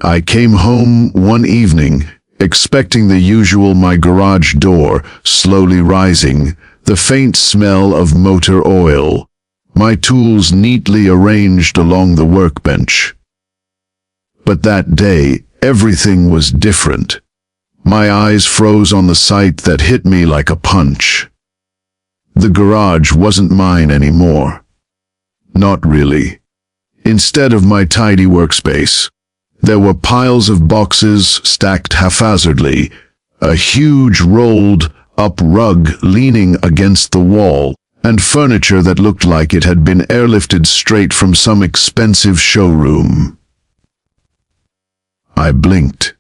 I came home one evening, expecting the usual my garage door slowly rising, the faint smell of motor oil, my tools neatly arranged along the workbench. But that day, everything was different. My eyes froze on the sight that hit me like a punch. The garage wasn't mine anymore. Not really. Instead of my tidy workspace, there were piles of boxes stacked haphazardly, a huge rolled-up rug leaning against the wall, and furniture that looked like it had been airlifted straight from some expensive showroom. I blinked.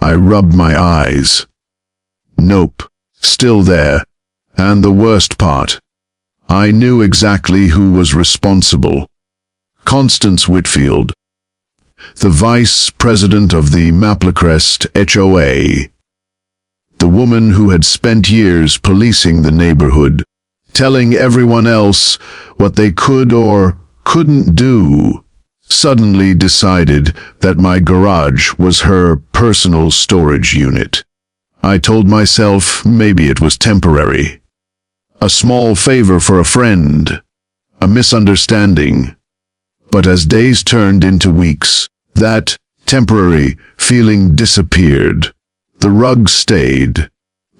I rubbed my eyes. Nope, still there. And the worst part, I knew exactly who was responsible. Constance Whitfield, the vice president of the Maplecrest HOA. The woman who had spent years policing the neighborhood, telling everyone else what they could or couldn't do, suddenly decided that my garage was her personal storage unit. I told myself maybe it was temporary. A small favor for a friend. A misunderstanding. But as days turned into weeks, that temporary feeling disappeared. The rug stayed.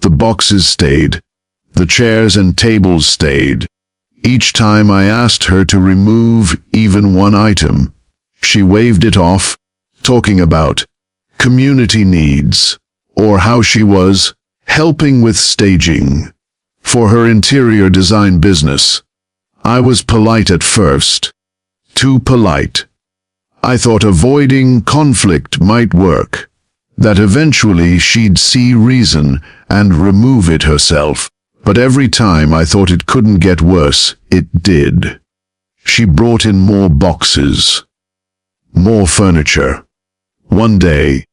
The boxes stayed. The chairs and tables stayed. Each time I asked her to remove even one item, she waved it off, talking about community needs, or how she was helping with staging for her interior design business. I was polite at first. Too polite. I thought avoiding conflict might work, that eventually she'd see reason and remove it herself. But every time I thought it couldn't get worse, it did. She brought in more boxes. More furniture. One day,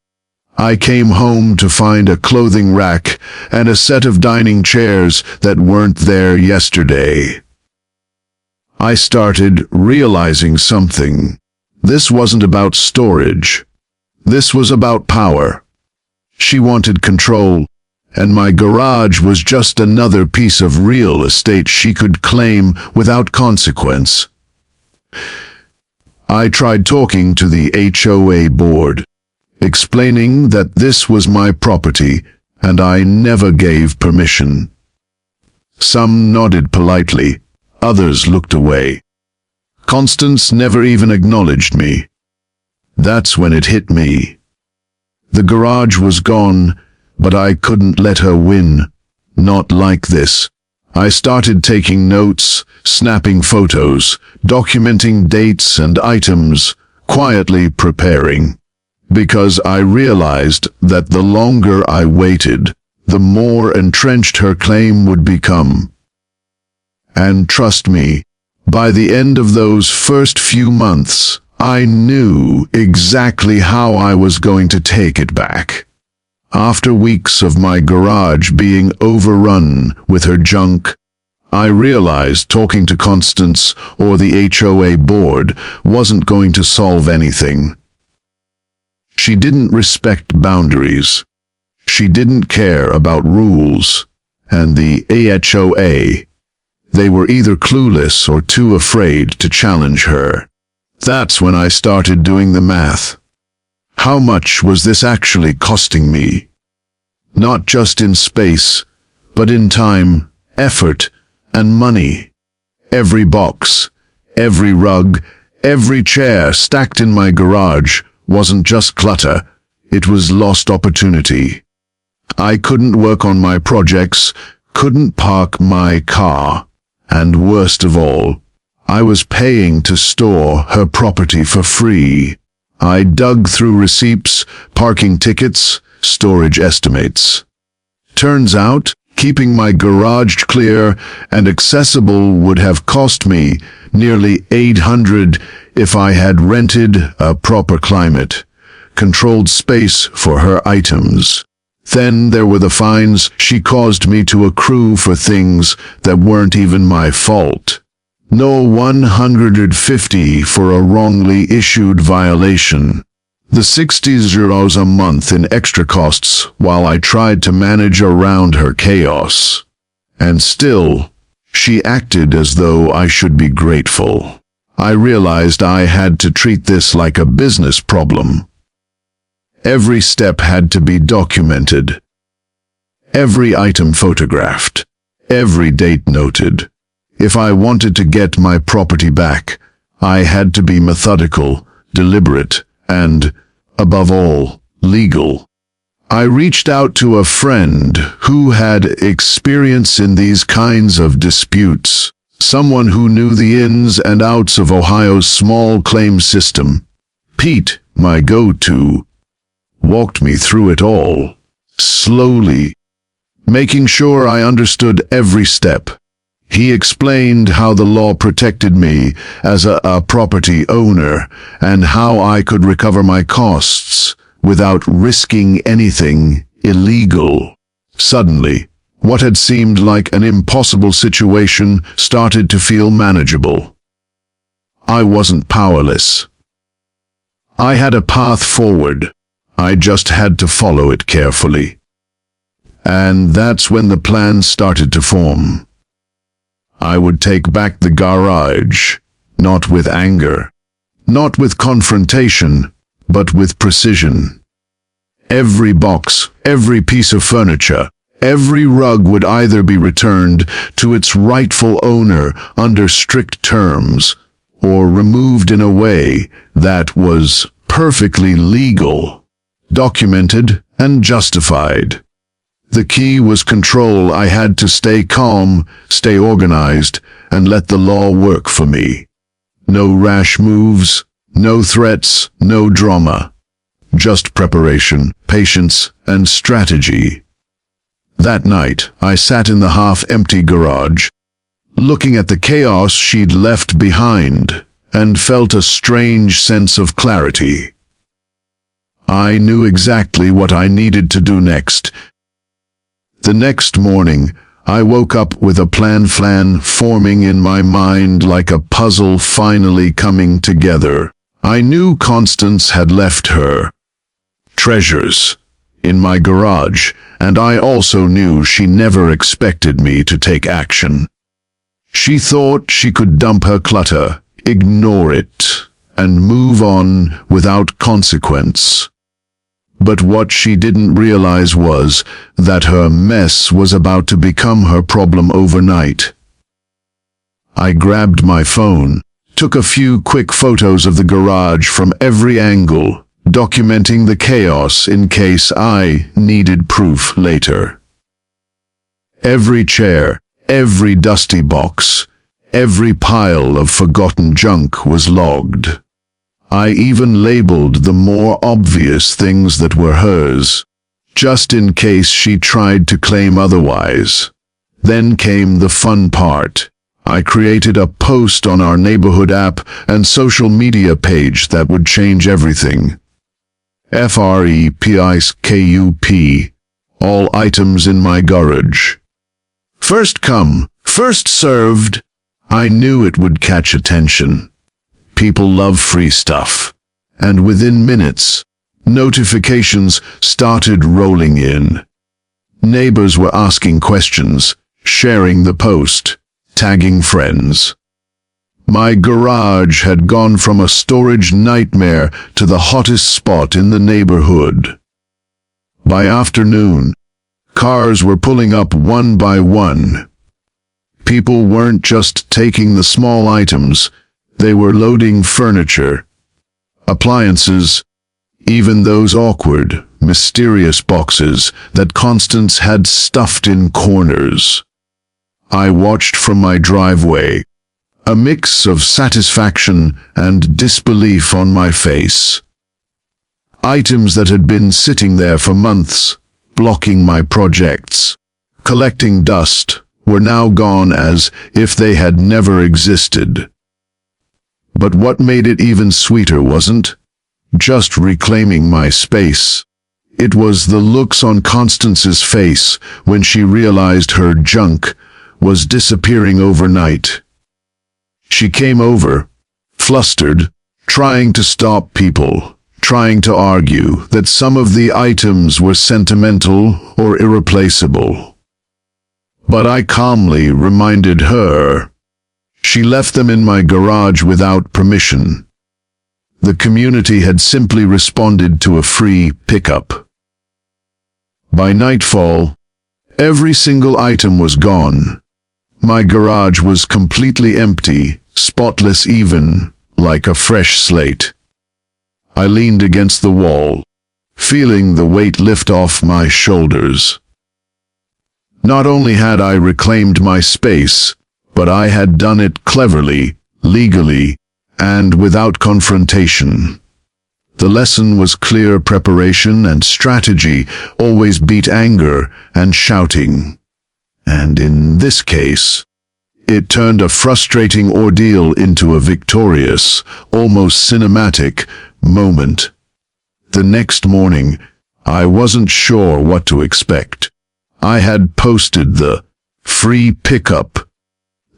I came home to find a clothing rack and a set of dining chairs that weren't there yesterday. I started realizing something. This wasn't about storage. This was about power. She wanted control, and my garage was just another piece of real estate she could claim without consequence. I tried talking to the HOA board, explaining that this was my property and I never gave permission. Some nodded politely, others looked away. Constance never even acknowledged me. That's when it hit me. The garage was gone, but I couldn't let her win. Not like this. I started taking notes, snapping photos, documenting dates and items, quietly preparing. Because I realized that the longer I waited, the more entrenched her claim would become. And trust me, by the end of those first few months, I knew exactly how I was going to take it back. After weeks of my garage being overrun with her junk, I realized talking to Constance or the HOA board wasn't going to solve anything. She didn't respect boundaries. She didn't care about rules. And the HOA, they were either clueless or too afraid to challenge her. That's when I started doing the math. How much was this actually costing me? Not just in space, but in time, effort, and money. Every box, every rug, every chair stacked in my garage wasn't just clutter, it was lost opportunity. I couldn't work on my projects, couldn't park my car, and worst of all, I was paying to store her property for free. I dug through receipts, parking tickets, storage estimates. Turns out, keeping my garage clear and accessible would have cost me nearly $800 if I had rented a proper climate, controlled space for her items. Then there were the fines she caused me to accrue for things that weren't even my fault. No $150 for a wrongly issued violation. The 60 euros a month in extra costs while I tried to manage around her chaos. And still, she acted as though I should be grateful. I realized I had to treat this like a business problem. Every step had to be documented. Every item photographed. Every date noted. If I wanted to get my property back, I had to be methodical, deliberate, and, above all, legal. I reached out to a friend who had experience in these kinds of disputes, someone who knew the ins and outs of Ohio's small claim system. Pete, my go-to, walked me through it all, slowly, making sure I understood every step. He explained how the law protected me as a property owner and how I could recover my costs without risking anything illegal. Suddenly, what had seemed like an impossible situation started to feel manageable. I wasn't powerless. I had a path forward. I just had to follow it carefully. And that's when the plan started to form. I would take back the garage, not with anger, not with confrontation, but with precision. Every box, every piece of furniture, every rug would either be returned to its rightful owner under strict terms, or removed in a way that was perfectly legal, documented, and justified. The key was control. I had to stay calm, stay organized, and let the law work for me. No rash moves, no threats, no drama. Just preparation, patience, and strategy. That night, I sat in the half-empty garage, looking at the chaos she'd left behind, and felt a strange sense of clarity. I knew exactly what I needed to do next. The next morning, I woke up with a plan forming in my mind like a puzzle finally coming together. I knew Constance had left her treasures in my garage, and I also knew she never expected me to take action. She thought she could dump her clutter, ignore it, and move on without consequence. But what she didn't realize was that her mess was about to become her problem overnight. I grabbed my phone, took a few quick photos of the garage from every angle, documenting the chaos in case I needed proof later. Every chair, every dusty box, every pile of forgotten junk was logged. I even labeled the more obvious things that were hers, just in case she tried to claim otherwise. Then came the fun part. I created a post on our neighborhood app and social media page that would change everything. FREPISKUP, all items in my garage. First come, first served. I knew it would catch attention. People love free stuff. And within minutes, notifications started rolling in. Neighbors were asking questions, sharing the post, tagging friends. My garage had gone from a storage nightmare to the hottest spot in the neighborhood. By afternoon, cars were pulling up one by one. People weren't just taking the small items, they were loading furniture, appliances, even those awkward, mysterious boxes that Constance had stuffed in corners. I watched from my driveway, a mix of satisfaction and disbelief on my face. Items that had been sitting there for months, blocking my projects, collecting dust, were now gone as if they had never existed. But what made it even sweeter wasn't just reclaiming my space. It was the looks on Constance's face when she realized her junk was disappearing overnight. She came over, flustered, trying to stop people, trying to argue that some of the items were sentimental or irreplaceable. But I calmly reminded her she left them in my garage without permission. The community had simply responded to a free pickup. By nightfall, every single item was gone. My garage was completely empty, spotless even, like a fresh slate. I leaned against the wall, feeling the weight lift off my shoulders. Not only had I reclaimed my space, but I had done it cleverly, legally, and without confrontation. The lesson was clear: preparation and strategy always beat anger and shouting. And in this case, it turned a frustrating ordeal into a victorious, almost cinematic moment. The next morning, I wasn't sure what to expect. I had posted the free pickup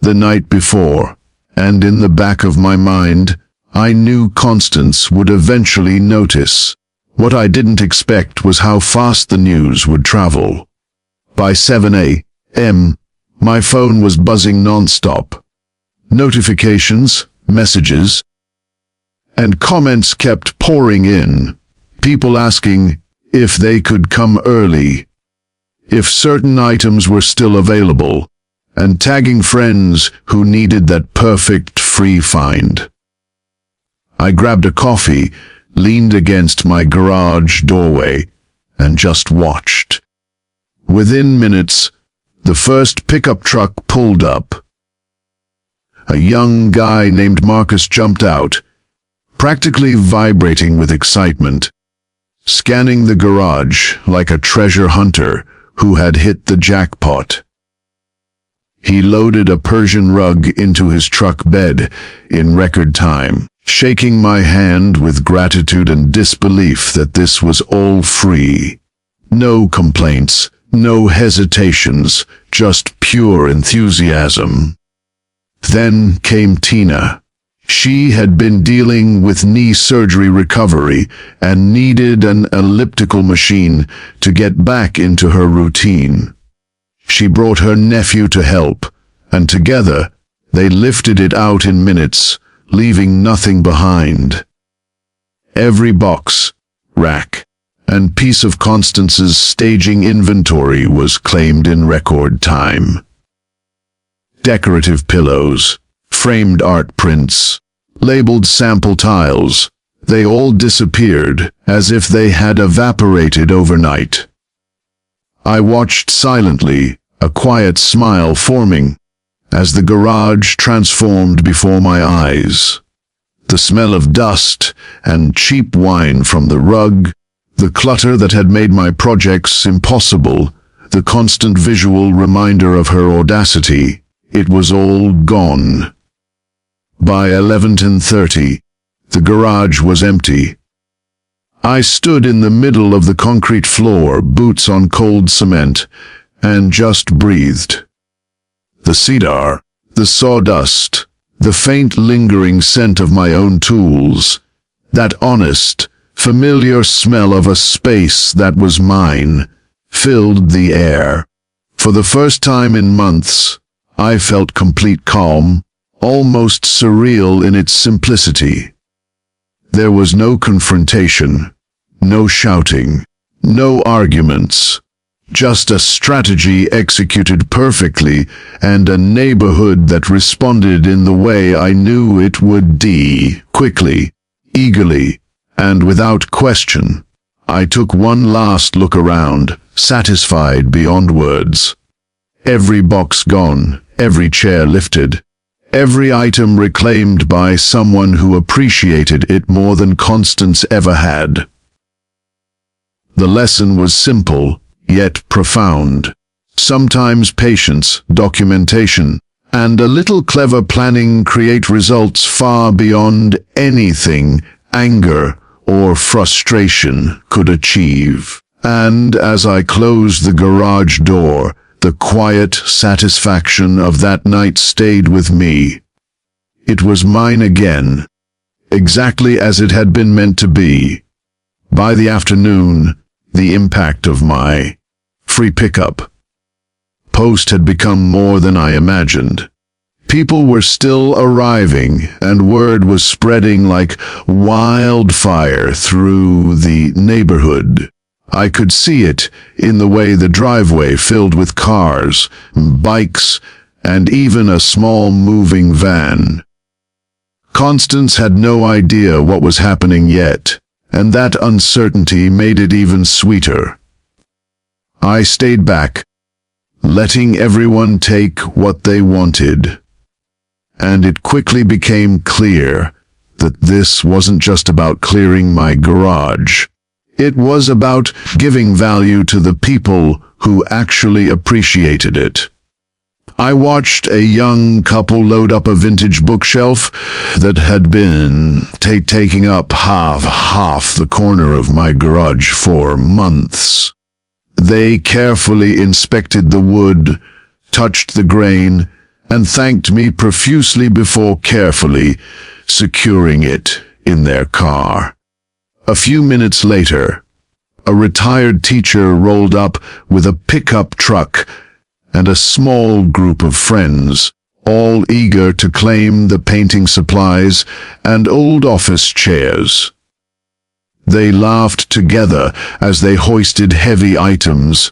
the night before, and in the back of my mind, I knew Constance would eventually notice. What I didn't expect was how fast the news would travel. By 7 a.m., my phone was buzzing non-stop. Notifications, messages, and comments kept pouring in. People asking if they could come early, if certain items were still available, and tagging friends who needed that perfect free find. I grabbed a coffee, leaned against my garage doorway, and just watched. Within minutes, the first pickup truck pulled up. A young guy named Marcus jumped out, practically vibrating with excitement, scanning the garage like a treasure hunter who had hit the jackpot. He loaded a Persian rug into his truck bed in record time, shaking my hand with gratitude and disbelief that this was all free. No complaints, no hesitations, just pure enthusiasm. Then came Tina. She had been dealing with knee surgery recovery and needed an elliptical machine to get back into her routine. She brought her nephew to help, and together they lifted it out in minutes, leaving nothing behind. Every box, rack, and piece of Constance's staging inventory was claimed in record time. Decorative pillows, framed art prints, labeled sample tiles, they all disappeared as if they had evaporated overnight. I watched silently, a quiet smile forming, as the garage transformed before my eyes. The smell of dust and cheap wine from the rug, the clutter that had made my projects impossible, the constant visual reminder of her audacity, it was all gone. By 11:30, the garage was empty. I stood in the middle of the concrete floor, boots on cold cement, and just breathed. The cedar, the sawdust, the faint lingering scent of my own tools, that honest, familiar smell of a space that was mine, filled the air. For the first time in months, I felt complete calm, almost surreal in its simplicity. There was no confrontation, no shouting, no arguments, just a strategy executed perfectly and a neighborhood that responded in the way I knew it would. Quickly, eagerly, and without question. I took one last look around, satisfied beyond words. Every box gone, every chair lifted, every item reclaimed by someone who appreciated it more than Constance ever had. The lesson was simple, yet profound. Sometimes patience, documentation, and a little clever planning create results far beyond anything anger or frustration could achieve. And as I closed the garage door, the quiet satisfaction of that night stayed with me. It was mine again, exactly as it had been meant to be. By the afternoon, the impact of my free pickup post had become more than I imagined. People were still arriving, and word was spreading like wildfire through the neighborhood. I could see it in the way the driveway filled with cars, bikes, and even a small moving van. Constance had no idea what was happening yet, and that uncertainty made it even sweeter. I stayed back, letting everyone take what they wanted. And it quickly became clear that this wasn't just about clearing my garage. It was about giving value to the people who actually appreciated it. I watched a young couple load up a vintage bookshelf that had been taking up half the corner of my garage for months. They carefully inspected the wood, touched the grain, and thanked me profusely before carefully securing it in their car. A few minutes later, a retired teacher rolled up with a pickup truck and a small group of friends, all eager to claim the painting supplies and old office chairs. They laughed together as they hoisted heavy items,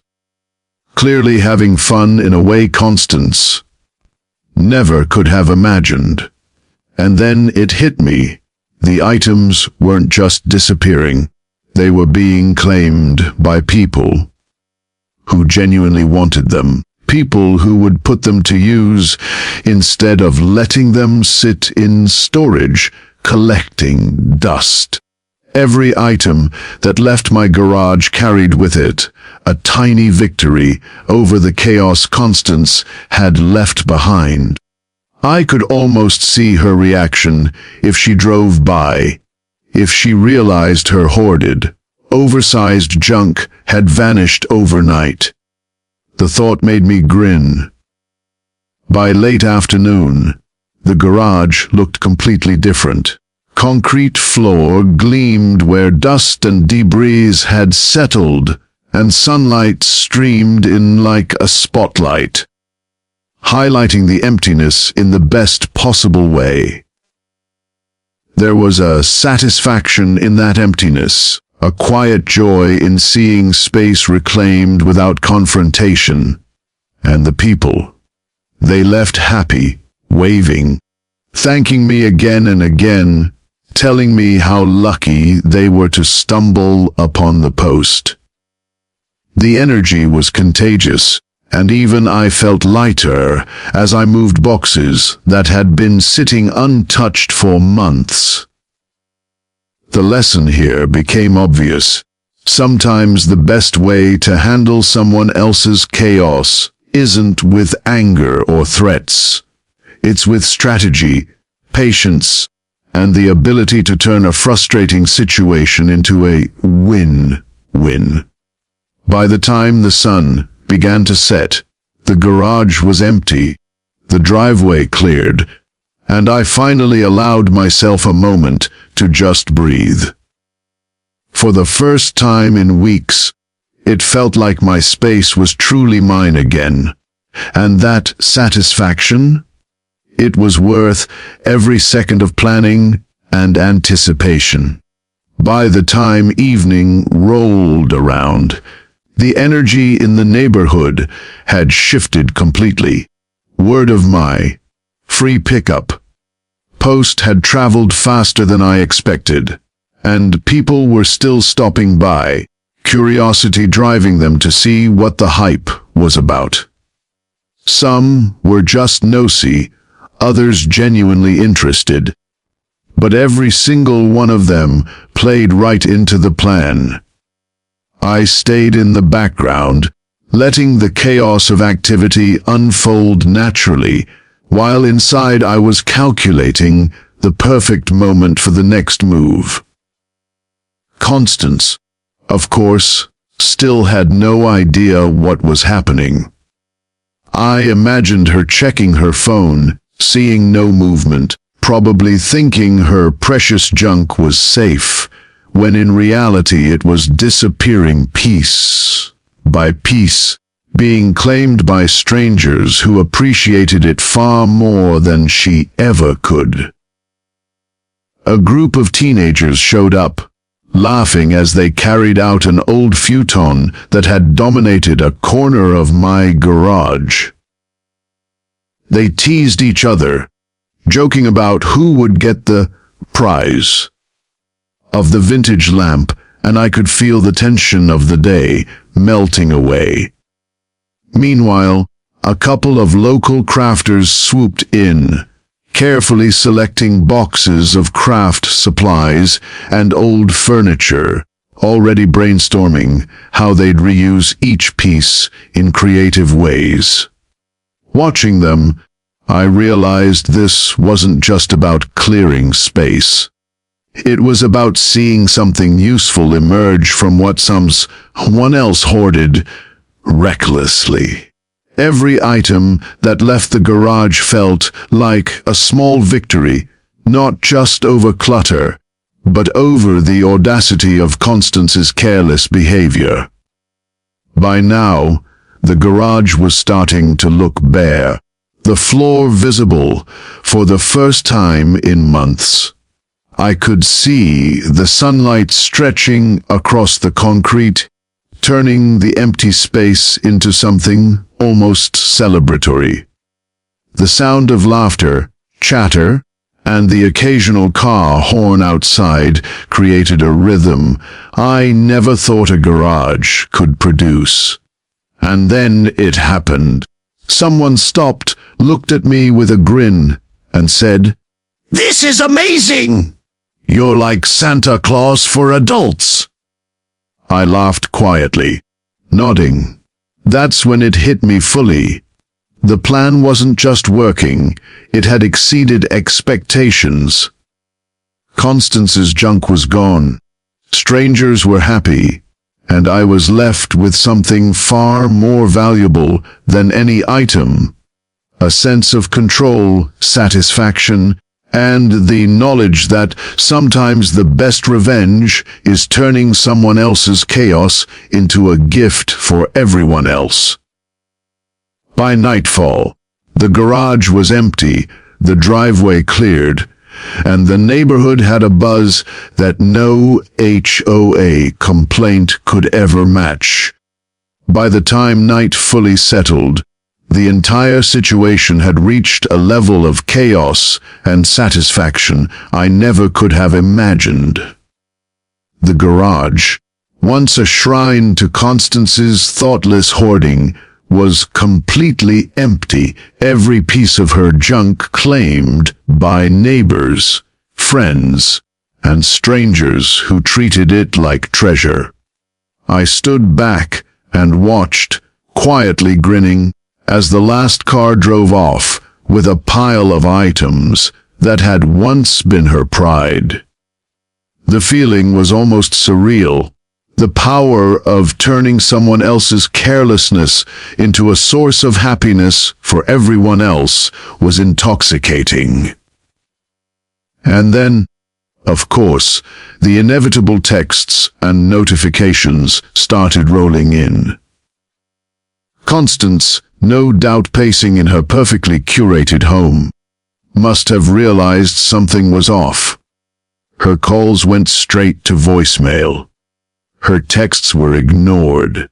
clearly having fun in a way Constance never could have imagined. And then it hit me. The items weren't just disappearing. They were being claimed by people who genuinely wanted them. People who would put them to use instead of letting them sit in storage, collecting dust. Every item that left my garage carried with it a tiny victory over the chaos Constance had left behind. I could almost see her reaction if she drove by, if she realized her hoarded, oversized junk had vanished overnight. The thought made me grin. By late afternoon, the garage looked completely different. Concrete floor gleamed where dust and debris had settled, and sunlight streamed in like a spotlight, highlighting the emptiness in the best possible way. There was a satisfaction in that emptiness, a quiet joy in seeing space reclaimed without confrontation. And the people, they left happy, waving, thanking me again and again, telling me how lucky they were to stumble upon the post. The energy was contagious, and even I felt lighter as I moved boxes that had been sitting untouched for months. The lesson here became obvious. Sometimes the best way to handle someone else's chaos isn't with anger or threats. It's with strategy, patience, and the ability to turn a frustrating situation into a win-win. By the time the sun began to set, the garage was empty, the driveway cleared, and I finally allowed myself a moment to just breathe. For the first time in weeks, it felt like my space was truly mine again, and that satisfaction, it was worth every second of planning and anticipation. By the time evening rolled around, the energy in the neighborhood had shifted completely. Word of my free pickup post had traveled faster than I expected, and people were still stopping by, curiosity driving them to see what the hype was about. Some were just nosy, others genuinely interested, but every single one of them played right into the plan. I stayed in the background, letting the chaos of activity unfold naturally, while inside I was calculating the perfect moment for the next move. Constance, of course, still had no idea what was happening. I imagined her checking her phone, seeing no movement, probably thinking her precious junk was safe, when in reality it was disappearing piece by piece, being claimed by strangers who appreciated it far more than she ever could. A group of teenagers showed up, laughing as they carried out an old futon that had dominated a corner of my garage. They teased each other, joking about who would get the prize of the vintage lamp, and I could feel the tension of the day melting away. Meanwhile, a couple of local crafters swooped in, carefully selecting boxes of craft supplies and old furniture, already brainstorming how they'd reuse each piece in creative ways. Watching them, I realized this wasn't just about clearing space. It was about seeing something useful emerge from what someone else hoarded recklessly. Every item that left the garage felt like a small victory, not just over clutter, but over the audacity of Constance's careless behavior. By now, the garage was starting to look bare, the floor visible for the first time in months. I could see the sunlight stretching across the concrete, turning the empty space into something almost celebratory. The sound of laughter, chatter, and the occasional car horn outside created a rhythm I never thought a garage could produce. And then it happened. Someone stopped, looked at me with a grin, and said, "This is amazing! You're like Santa Claus for adults." I laughed quietly, nodding. That's when it hit me fully. The plan wasn't just working, it had exceeded expectations. Constance's junk was gone. Strangers were happy, and I was left with something far more valuable than any item. A sense of control, satisfaction, and the knowledge that sometimes the best revenge is turning someone else's chaos into a gift for everyone else. By nightfall, the garage was empty, the driveway cleared, and the neighborhood had a buzz that no HOA complaint could ever match. By the time night fully settled, the entire situation had reached a level of chaos and satisfaction I never could have imagined. The garage, once a shrine to Constance's thoughtless hoarding, was completely empty, every piece of her junk claimed by neighbors, friends, and strangers who treated it like treasure. I stood back and watched, quietly grinning, as the last car drove off with a pile of items that had once been her pride. The feeling was almost surreal. The power of turning someone else's carelessness into a source of happiness for everyone else was intoxicating. And then, of course, the inevitable texts and notifications started rolling in. Constance, no doubt pacing in her perfectly curated home, must have realized something was off. Her calls went straight to voicemail. Her texts were ignored.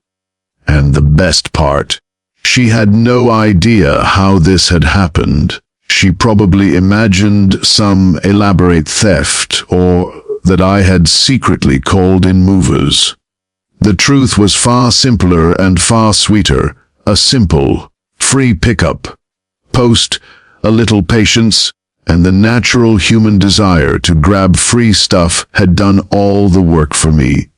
And the best part, she had no idea how this had happened. She probably imagined some elaborate theft or that I had secretly called in movers. The truth was far simpler and far sweeter. A simple, free pickup. Post, a little patience, and the natural human desire to grab free stuff had done all the work for me.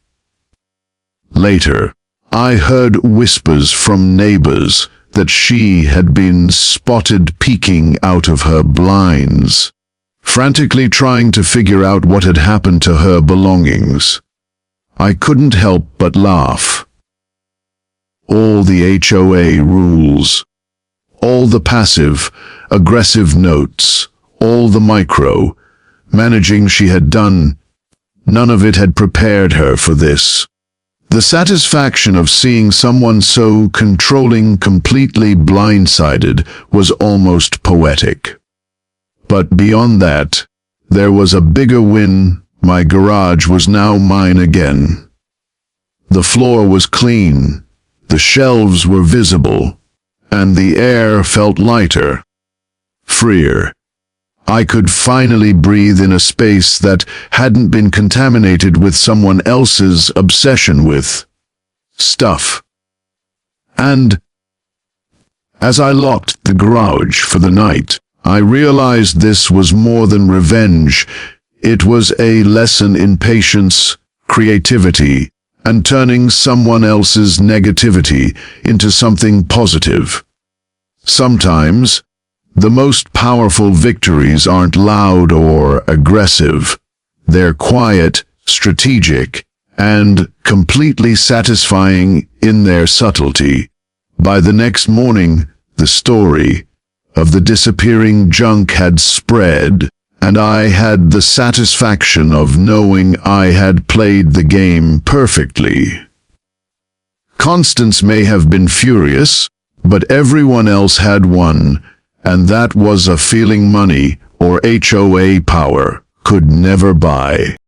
Later, I heard whispers from neighbors that she had been spotted peeking out of her blinds, frantically trying to figure out what had happened to her belongings. I couldn't help but laugh. All the HOA rules, all the passive, aggressive notes, all the micro managing she had done, none of it had prepared her for this. The satisfaction of seeing someone so controlling completely blindsided was almost poetic. But beyond that, there was a bigger win. My garage was now mine again. The floor was clean, the shelves were visible, and the air felt lighter, freer. I could finally breathe in a space that hadn't been contaminated with someone else's obsession with stuff. And as I locked the garage for the night, I realized this was more than revenge. It was a lesson in patience, creativity, and turning someone else's negativity into something positive. Sometimes, the most powerful victories aren't loud or aggressive. They're quiet, strategic, and completely satisfying in their subtlety. By the next morning, the story of the disappearing junk had spread, and I had the satisfaction of knowing I had played the game perfectly. Constance may have been furious, but everyone else had won, and that was a feeling money or HOA power could never buy.